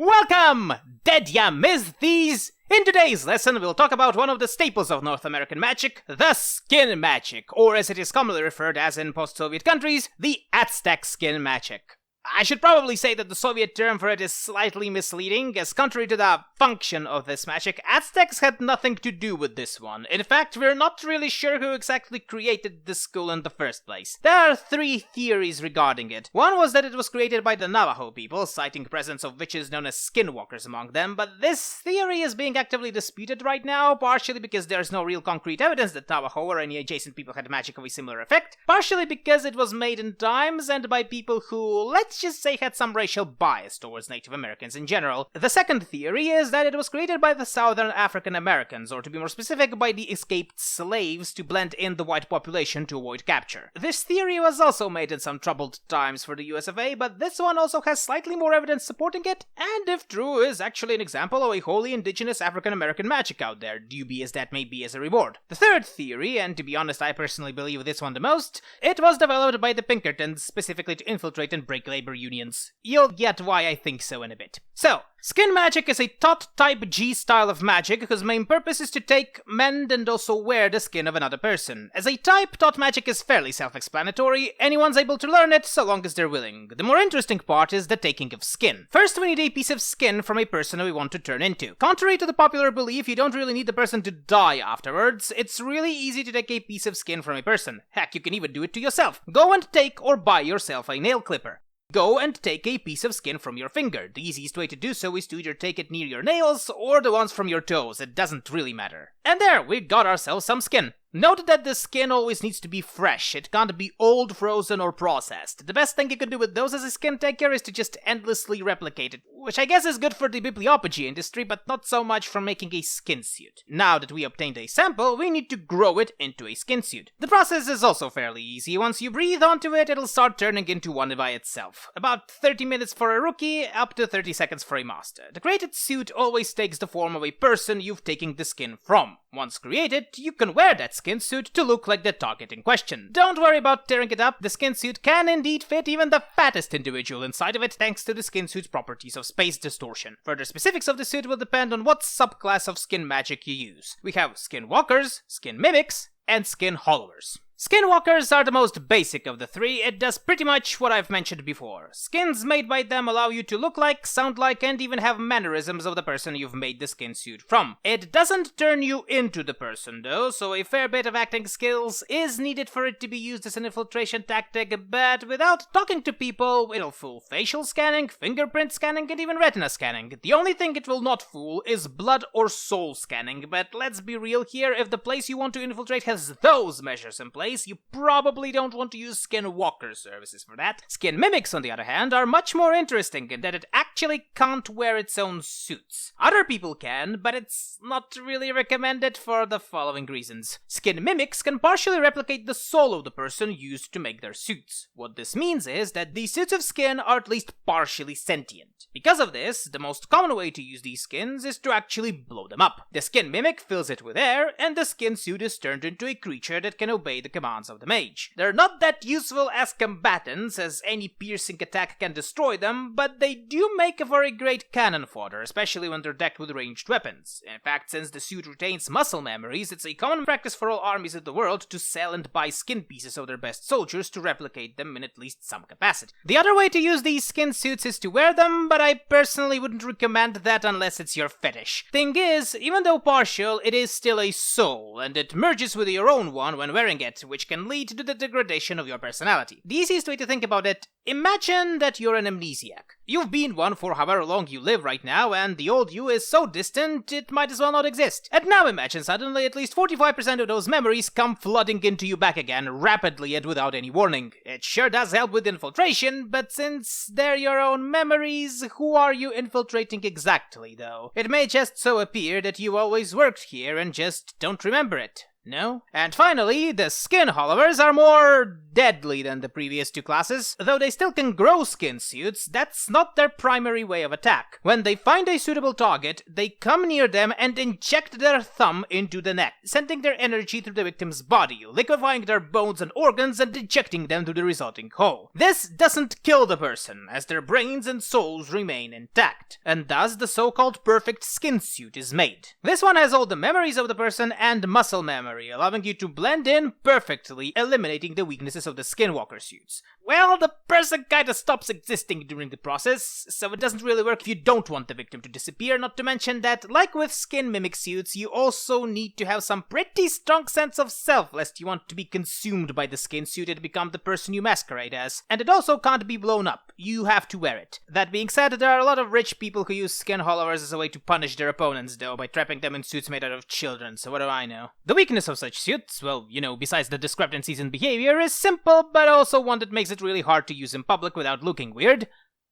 Welcome! Dead ya missed these? In today's lesson, we'll talk about one of the staples of North American magic, the skin magic, or as it is commonly referred as in post-Soviet countries, the Aztec skin magic. I should probably say that the Soviet term for it is slightly misleading, as contrary to the function of this magic, Aztecs had nothing to do with this one. In fact, we're not really sure who exactly created this school in the first place. There are three theories regarding it. One was that it was created by the Navajo people, citing presence of witches known as skinwalkers among them, but this theory is being actively disputed right now, partially because there's no real concrete evidence that Navajo or any adjacent people had magic of a similar effect, partially because it was made in times and by people who, let's just say, had some racial bias towards Native Americans in general. The second theory is that it was created by the Southern African Americans, or to be more specific, by the escaped slaves to blend in the white population to avoid capture. This theory was also made in some troubled times for the US of A, but this one also has slightly more evidence supporting it, and if true, is actually an example of a wholly indigenous African American magic out there, dubious that may be as a reward. The third theory, and to be honest I personally believe this one the most, it was developed by the Pinkertons specifically to infiltrate and break labor unions. You'll get why I think so in a bit. So, skin magic is a Tot type G style of magic whose main purpose is to take, mend, and also wear the skin of another person. As a type, Tot magic is fairly self-explanatory, anyone's able to learn it so long as they're willing. The more interesting part is the taking of skin. First we need a piece of skin from a person we want to turn into. Contrary to the popular belief, you don't really need the person to die afterwards. It's really easy to take a piece of skin from a person. Heck, you can even do it to yourself. Go and take or buy yourself a nail clipper. Go and take a piece of skin from your finger. The easiest way to do so is to either take it near your nails or the ones from your toes. It doesn't really matter. And there, we got ourselves some skin. Note that the skin always needs to be fresh. It can't be old, frozen, or processed. The best thing you can do with those as a skin taker is to just endlessly replicate it, which I guess is good for the bibliopagy industry, but not so much for making a skin suit. Now that we obtained a sample, we need to grow it into a skin suit. The process is also fairly easy. Once you breathe onto it, it'll start turning into one by itself. About 30 minutes for a rookie, up to 30 seconds for a master. The created suit always takes the form of a person you've taken the skin from. Once created, you can wear that skin suit to look like the target in question. Don't worry about tearing it up, the skin suit can indeed fit even the fattest individual inside of it thanks to the skin suit's properties of space distortion. Further specifics of the suit will depend on what subclass of skin magic you use. We have skinwalkers, skin mimics, and skin hollowers. Skinwalkers are the most basic of the three. It does pretty much what I've mentioned before. Skins made by them allow you to look like, sound like, and even have mannerisms of the person you've made the skin suit from. It doesn't turn you into the person though, so a fair bit of acting skills is needed for it to be used as an infiltration tactic, but without talking to people, it'll fool facial scanning, fingerprint scanning, and even retina scanning. The only thing it will not fool is blood or soul scanning, but let's be real here, if the place you want to infiltrate has those measures in place, you probably don't want to use skinwalker services for that. Skin mimics, on the other hand, are much more interesting in that it actually can't wear its own suits. Other people can, but it's not really recommended for the following reasons. Skin mimics can partially replicate the soul of the person used to make their suits. What this means is that these suits of skin are at least partially sentient. Because of this, the most common way to use these skins is to actually blow them up. The skin mimic fills it with air, and the skin suit is turned into a creature that can obey the commands of the mage. They're not that useful as combatants, as any piercing attack can destroy them, but they do make for a great cannon fodder, especially when they're decked with ranged weapons. In fact, since the suit retains muscle memories, it's a common practice for all armies of the world to sell and buy skin pieces of their best soldiers to replicate them in at least some capacity. The other way to use these skin suits is to wear them, but I personally wouldn't recommend that unless it's your fetish. Thing is, even though partial, it is still a soul, and it merges with your own one when wearing it, which can lead to the degradation of your personality. The easiest way to think about it, imagine that you're an amnesiac. You've been one for however long you live right now, and the old you is so distant, it might as well not exist. And now imagine suddenly at least 45% of those memories come flooding into you back again, rapidly and without any warning. It sure does help with infiltration, but since they're your own memories, who are you infiltrating exactly, though? It may just so appear that you always worked here and just don't remember it. No? And finally, the skin hollowers are more deadly than the previous two classes. Though they still can grow skin suits, that's not their primary way of attack. When they find a suitable target, they come near them and inject their thumb into the neck, sending their energy through the victim's body, liquefying their bones and organs and injecting them through the resulting hole. This doesn't kill the person, as their brains and souls remain intact, and thus the so-called perfect skin suit is made. This one has all the memories of the person and muscle memory, allowing you to blend in perfectly, eliminating the weaknesses of the skinwalker suits. Well, the person kinda stops existing during the process, so it doesn't really work if you don't want the victim to disappear, not to mention that, like with skin mimic suits, you also need to have some pretty strong sense of self, lest you want to be consumed by the skin suit and become the person you masquerade as. And it also can't be blown up, you have to wear it. That being said, there are a lot of rich people who use skin hollowers as a way to punish their opponents, though, by trapping them in suits made out of children, so what do I know? The weakness of such suits, well, besides the discrepancies in behavior, is simple, but also one that makes it really hard to use in public without looking weird.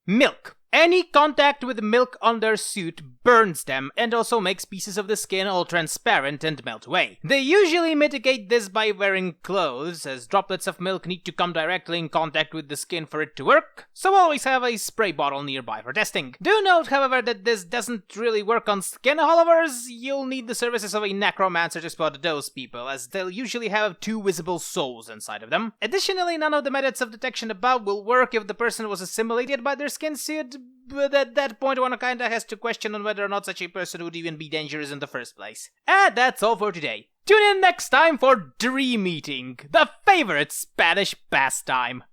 Milk. Any contact with milk on their suit burns them and also makes pieces of the skin all transparent and melt away. They usually mitigate this by wearing clothes, as droplets of milk need to come directly in contact with the skin for it to work, so always have a spray bottle nearby for testing. Do note, however, that this doesn't really work on skin hollowers. You'll need the services of a necromancer to spot those people, as they'll usually have two visible souls inside of them. Additionally, none of the methods of detection above will work if the person was assimilated by their skin suit, but at that point one kinda has to question on whether or not such a person would even be dangerous in the first place. And that's all for today. Tune in next time for Dream Eating, the favorite Spanish pastime.